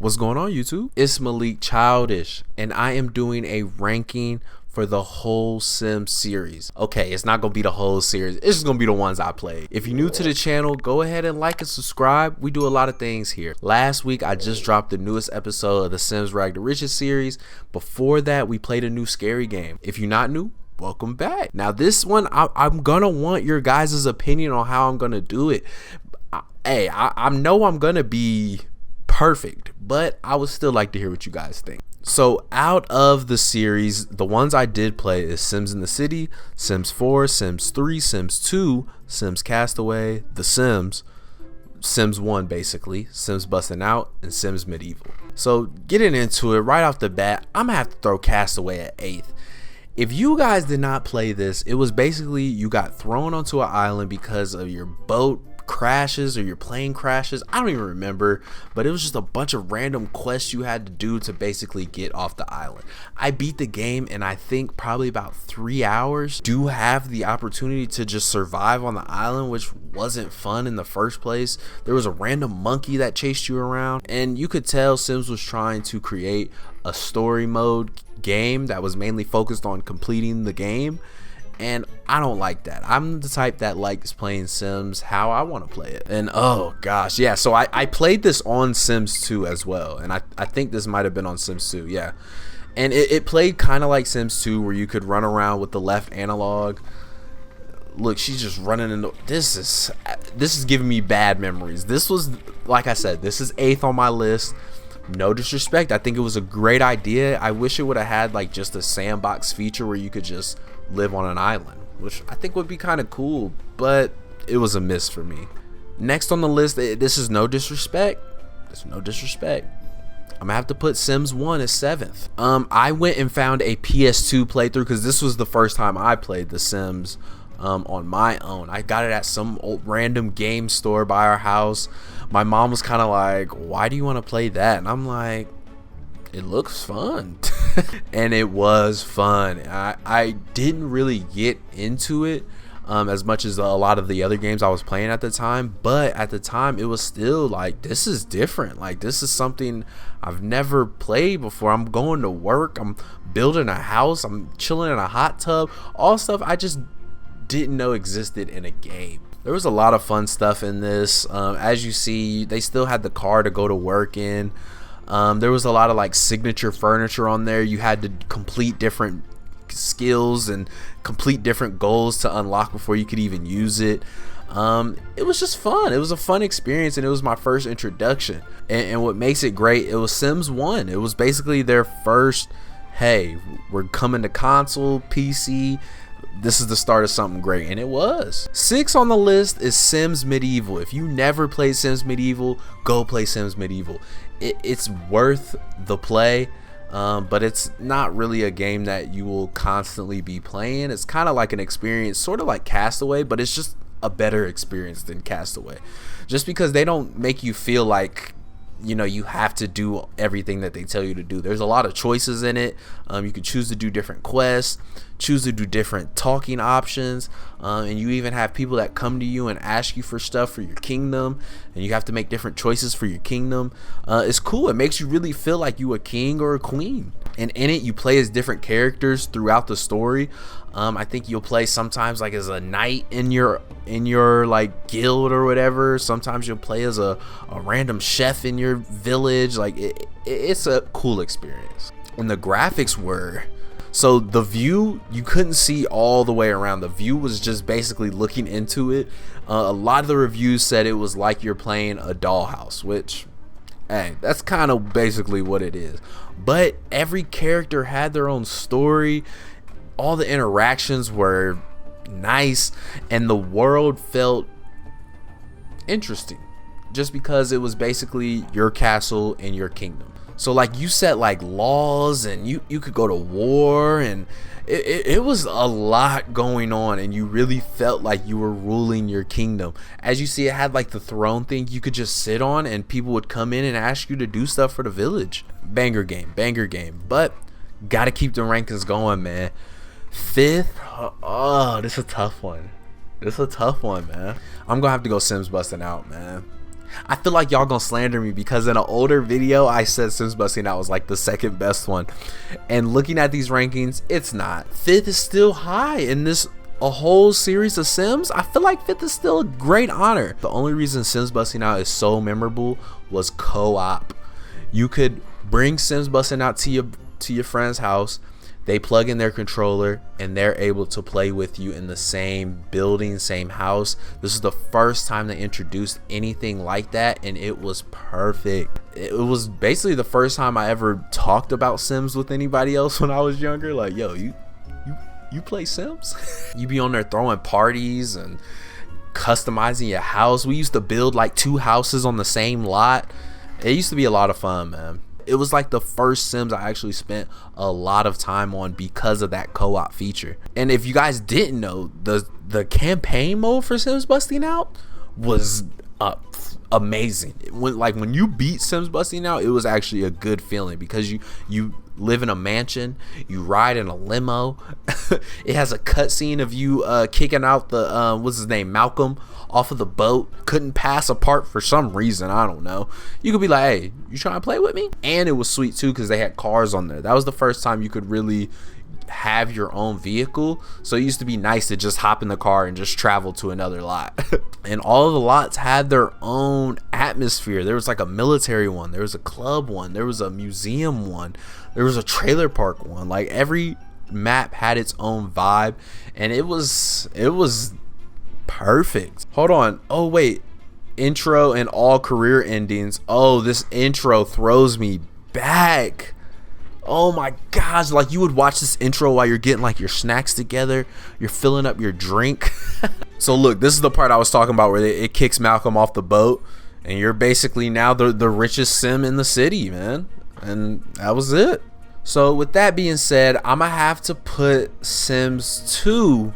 What's going on, YouTube? It's Malik Childish, and I am doing a ranking for the whole Sims series. Okay, it's not gonna be the whole series, it's just gonna be the ones I played. If you're new to the channel, go ahead and like and subscribe. We do a lot of things here. Last week I just dropped the newest episode of the Sims Rag to Riches series. Before that, we played a new scary game. If you're not new, welcome back. Now this one, I'm gonna want your guys' opinion on how I'm gonna do it. I know I'm gonna be perfect, but I would still like to hear what you guys think. So out of the series, the ones I did play is Sims in the City, Sims 4, Sims 3, Sims 2, Sims Castaway, The Sims, Sims 1 basically, Sims Busting Out, and Sims Medieval. So getting into it right off the bat, I'm gonna have to throw Castaway at 8th. If you guys did not play this, it was basically you got thrown onto an island because of your boat crashes or your plane crashes. I don't even remember, but it was just a bunch of random quests you had to do to basically get off the island. I beat the game in I think probably about 3 hours. Do have the opportunity to just survive on the island, which wasn't fun in the first place. There was a random monkey that chased you around, and you could tell Sims was trying to create a story mode game that was mainly focused on completing the game, and I don't like that. I'm the type that likes playing Sims how I want to play it. And oh gosh, yeah, so I played this on Sims 2 as well, and I think this might have been on Sims 2, yeah. And it played kind of like Sims 2, where you could run around with the left analog. Look, she's just running into this is giving me bad memories. This was, like I said, this is 8th on my list. No disrespect, I think it was a great idea. I wish it would have had like just a sandbox feature where you could just live on an island, which I think would be kind of cool, but it was a miss for me. Next on the list, this is no disrespect, there's no disrespect, I'm gonna have to put Sims 1 as 7th. I went and found a PS2 playthrough because this was the first time I played The Sims on my own. I got it at some old random game store by our house. My mom was kind of like, why do you want to play that? And I'm like, it looks fun. And it was fun. I didn't really get into it as much as a lot of the other games I was playing at the time, but at the time it was still like, this is different. Like, this is something I've never played before. I'm going to work, I'm building a house, I'm chilling in a hot tub, all stuff I just didn't know existed in a game. There was a lot of fun stuff in this. As you see, they still had the car to go to work in. There was a lot of like signature furniture on there. You had to complete different skills and complete different goals to unlock before you could even use it. It was just fun. It was a fun experience, and it was my first introduction. And what makes it great, it was Sims 1. It was basically their first, hey, we're coming to console, PC. This is the start of something great, and it was. 6 on the list is Sims Medieval. If you never played Sims Medieval, go play Sims Medieval. It's worth the play, but it's not really a game that you will constantly be playing. It's kind of like an experience, sort of like Castaway, but it's just a better experience than Castaway. Just because they don't make you feel like, you know, you have to do everything that they tell you to do. There's a lot of choices in it. You can choose to do different quests, choose to do different talking options, and you even have people that come to you and ask you for stuff for your kingdom, and you have to make different choices for your kingdom. It's cool. It makes you really feel like you a king or a queen, and in it you play as different characters throughout the story. I think you'll play sometimes like as a knight in your like guild or whatever. Sometimes you'll play as a random chef in your village. Like it's a cool experience. And the graphics were, so the view, you couldn't see all the way around. The view was just basically looking into it. A lot of the reviews said it was like you're playing a dollhouse, which, hey, that's kind of basically what it is. But every character had their own story. All the interactions were nice, and the world felt interesting just because it was basically your castle and your kingdom. So like you set like laws, and you could go to war, and it was a lot going on, and you really felt like you were ruling your kingdom. As you see, it had like the throne thing you could just sit on, and people would come in and ask you to do stuff for the village. Banger game, but gotta keep the rankings going, man. 5th, oh, this is a tough one. Man. I'm gonna have to go Sims Busting Out, man. I feel like y'all gonna slander me because in an older video I said Sims Busting Out was like the second best one, and looking at these rankings, it's not. 5th is still high in this a whole series of Sims. I feel like 5th is still a great honor. The only reason Sims Busting Out is so memorable was co-op. You could bring Sims Busting Out to your friend's house, they plug in their controller, and they're able to play with you in the same building, same house. This is the first time they introduced anything like that, and it was perfect. It was basically the first time I ever talked about Sims with anybody else when I was younger. Like, yo, you play Sims? You be on there throwing parties and customizing your house. We used to build like 2 houses on the same lot. It used to be a lot of fun, man. It was like the first Sims I actually spent a lot of time on because of that co-op feature. And if you guys didn't know, the campaign mode for Sims Busting Out was amazing. When you beat Sims Busting Out, it was actually a good feeling because you live in a mansion, you ride in a limo. It has a cutscene of you kicking out the what's his name, Malcolm, off of the boat. Couldn't pass a part for some reason, I don't know. You could be like, hey, you trying to play with me? And it was sweet too because they had cars on there. That was the first time you could really have your own vehicle, so it used to be nice to just hop in the car and just travel to another lot. And all of the lots had their own atmosphere. There was like a military one, there was a club one, there was a museum one, there was a trailer park one. Like every map had its own vibe, and it was perfect. Hold on, oh wait, intro and all career endings. Oh, this intro throws me back. Oh my gosh, like you would watch this intro while you're getting like your snacks together, you're filling up your drink. So look, this is the part I was talking about where it kicks Malcolm off the boat, and you're basically now the richest sim in the city, man. And that was it. So with that being said, I'm gonna have to put Sims 2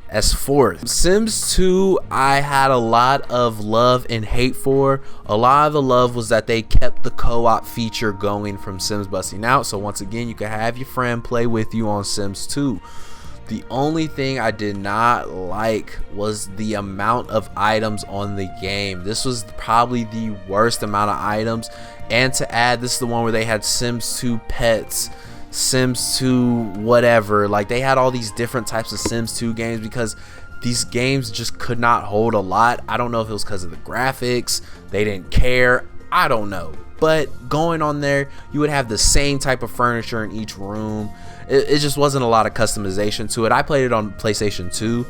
as 4th. Sims 2 I had a lot of love and hate for. A lot of the love was that they kept the co-op feature going from Sims Busting Out, so once again you could have your friend play with you on Sims 2. The only thing I did not like was the amount of items on the game. This was probably the worst amount of items, and to add, this is the one where they had Sims 2 pets, Sims 2 whatever. Like they had all these different types of Sims 2 games because these games just could not hold a lot. I don't know if it was because of the graphics, they didn't care, I don't know. But going on there, you would have the same type of furniture in each room. It just wasn't a lot of customization to it. I played it on PlayStation 2,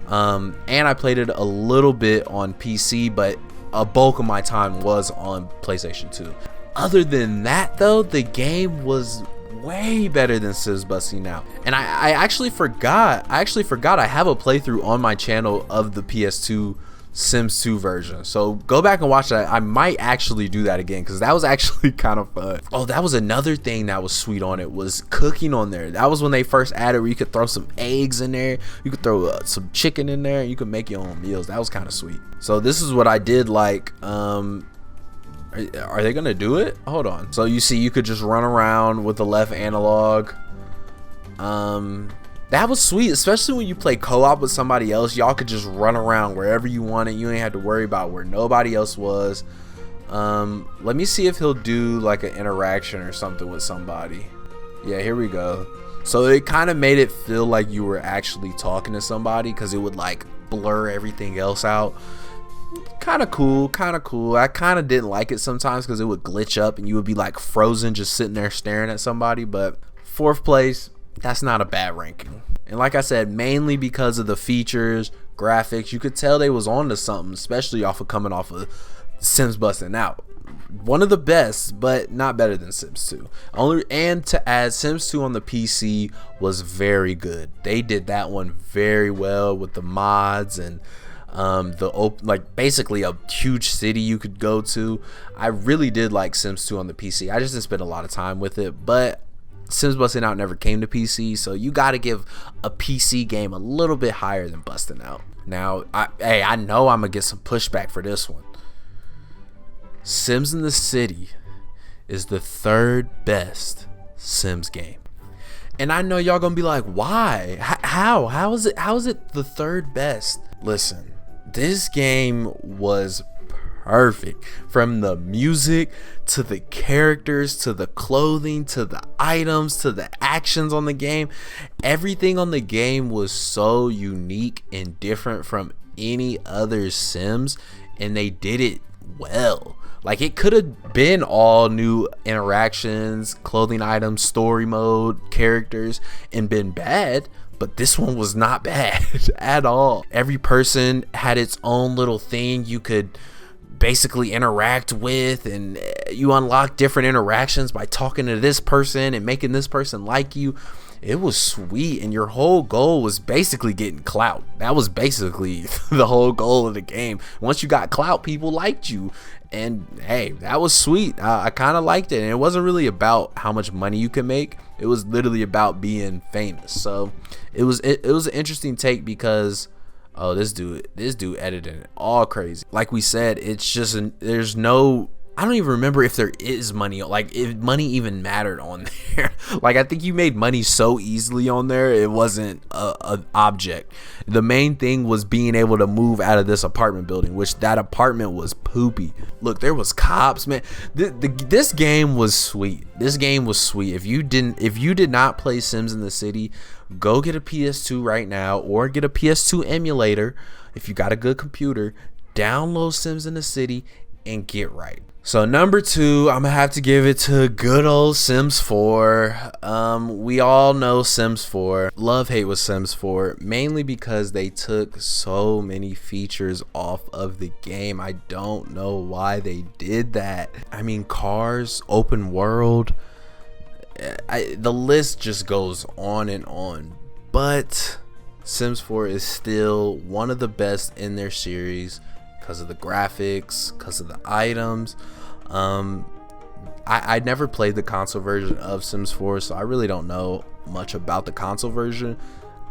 and I played it a little bit on PC, but a bulk of my time was on PlayStation 2. Other than that though, the game was way better than Sims Busting Out. And I actually forgot I have a playthrough on my channel of the PS2 Sims 2 version, so go back and watch that. I might actually do that again because that was actually kind of fun. Oh, that was another thing that was sweet on it, was cooking on there. That was when they first added where you could throw some eggs in there, you could throw some chicken in there, and you could make your own meals. That was kind of sweet. So this is what I did. Like are they gonna do it? Hold on. So you see, you could just run around with the left analog. That was sweet, especially when you play co-op with somebody else. Y'all could just run around wherever you wanted. You ain't had to worry about where nobody else was. Let me see if he'll do like an interaction or something with somebody. Yeah, here we go. So it kind of made it feel like you were actually talking to somebody because it would like blur everything else out. Kind of cool. I kind of didn't like it sometimes because it would glitch up and you would be like frozen just sitting there staring at somebody. But 4th place, that's not a bad ranking. And like I said, mainly because of the features, graphics, you could tell they was on to something, especially off of coming off of Sims Busting Out. One of the best, but not better than Sims 2. And to add, Sims 2 on the PC was very good. They did that one very well with the mods and like basically a huge city you could go to. I really did like Sims 2 on the PC. I just didn't spend a lot of time with it, but Sims Busting Out never came to PC, so you got to give a PC game a little bit higher than Busting Out. Now, I know I'm gonna get some pushback for this one. Sims in the City is the 3rd best Sims game, and I know y'all gonna be like, why? How is it the 3rd best? Listen, this game was perfect. From the music to the characters to the clothing to the items to the actions on the game, everything on the game was so unique and different from any other Sims, and they did it well. Like, it could have been all new interactions, clothing items, story mode, characters, and been bad, but this one was not bad at all. Every person had its own little thing you could basically interact with, and you unlock different interactions by talking to this person and making this person like you. It was sweet, and your whole goal was basically getting clout. That was basically the whole goal of the game. Once you got clout, people liked you, and hey, that was sweet. I kind of liked it, and it wasn't really about how much money you could make. It was literally about being famous. So it was an interesting take, because this dude edited it all crazy. Like we said, it's just there's no, I don't even remember if there is money, like if money even mattered on there. Like, I think you made money so easily on there, it wasn't a object. The main thing was being able to move out of this apartment building, which that apartment was poopy. Look, there was cops, man. This game was sweet. This game was sweet. If you did not play Sims in the City, go get a PS2 right now, or get a PS2 emulator. If you got a good computer, download Sims in the City and get right. So number 2, I'm gonna have to give it to good old Sims 4. We all know Sims 4. Love hate with Sims 4, mainly because they took so many features off of the game. I don't know why they did that. I mean, cars, open world, the list just goes on and on. But Sims 4 is still one of the best in their series because of the graphics, because of the items. I never played the console version of Sims 4, so I really don't know much about the console version.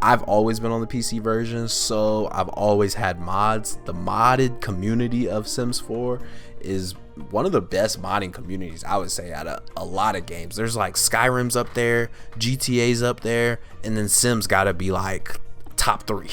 I've always been on the PC version, so I've always had mods. The modded community of Sims 4 is one of the best modding communities, I would say, out of a lot of games. There's like Skyrim's up there, GTA's up there, and then Sims gotta be like top 3.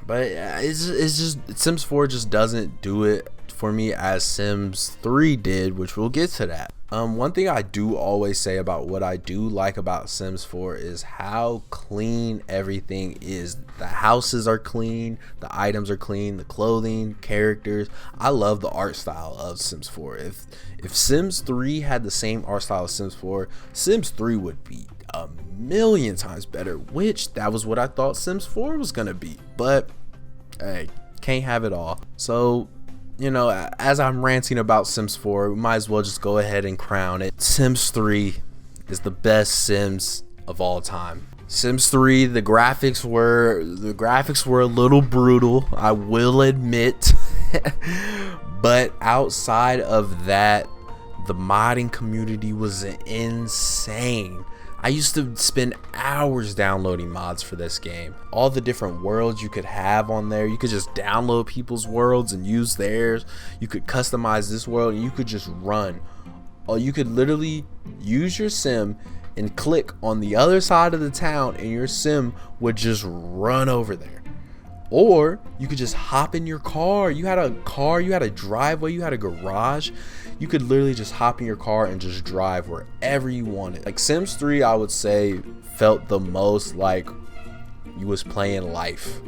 But it's just Sims 4 just doesn't do it for me as Sims 3 did, which we'll get to that. One thing I do always say about what I do like about Sims 4 is how clean everything is. The houses are clean, the items are clean, the clothing, characters. I love the art style of Sims 4. If Sims 3 had the same art style as Sims 4, Sims 3 would be a million times better, which that was what I thought Sims 4 was gonna be. But hey, can't have it all. So, you know, as I'm ranting about Sims 4, we might as well just go ahead and crown it. Sims 3 is the best Sims of all time. Sims 3, the graphics were a little brutal, I will admit. But outside of that, the modding community was insane. I used to spend hours downloading mods for this game. All the different worlds you could have on there. You could just download people's worlds and use theirs. You could customize this world and you could just run. Or you could literally use your sim and click on the other side of the town and your sim would just run over there. Or you could just hop in your car. You had a car, you had a driveway, you had a garage. You could literally just hop in your car and just drive wherever you wanted. Like Sims 3, I would say, felt the most like you was playing life.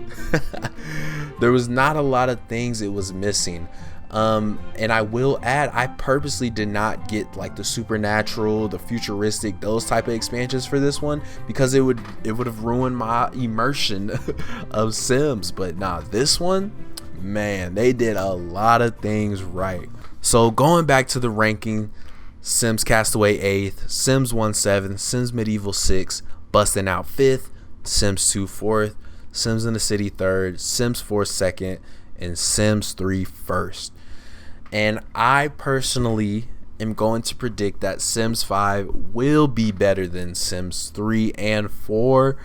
There was not a lot of things it was missing. And I will add, I purposely did not get like the supernatural, the futuristic, those type of expansions for this one, because it would have ruined my immersion of Sims. But nah, this one, man, they did a lot of things right. So going back to the ranking, Sims Castaway 8th, Sims 1 7th, Sims Medieval 6th, Bustin' Out 5th, Sims 2 4th, Sims in the City 3rd, Sims 4 2nd, and Sims 3 1st. And I personally am going to predict that Sims 5 will be better than Sims 3 and 4,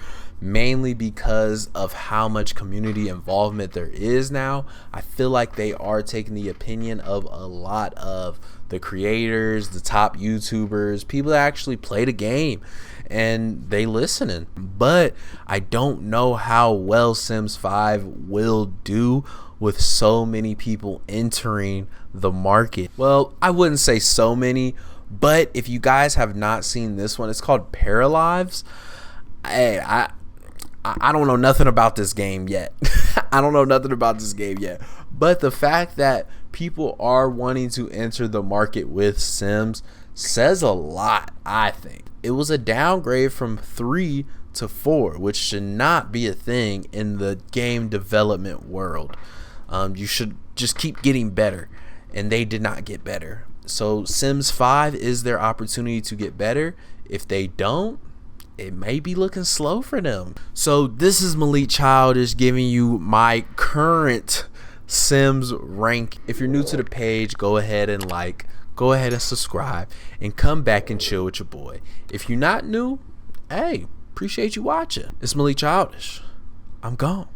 mainly because of how much community involvement there is now. I feel like they are taking the opinion of a lot of the creators, the top YouTubers, people that actually play the game, and they listening. But I don't know how well Sims 5 will do with so many people entering the market. Well, I wouldn't say so many, but if you guys have not seen this one, it's called Paralives. Hey, I don't know nothing about this game yet. I don't know nothing about this game yet. But the fact that people are wanting to enter the market with Sims says a lot, I think. It was a downgrade from 3 to 4, which should not be a thing in the game development world. You should just keep getting better, and they did not get better. So Sims 5 is their opportunity to get better. If they don't, it may be looking slow for them. So this is Malik Childish giving you my current Sims rank. If you're new to the page, go ahead and go ahead and subscribe, and come back and chill with your boy. If you're not new, hey, appreciate you watching. It's Malik Childish. I'm gone.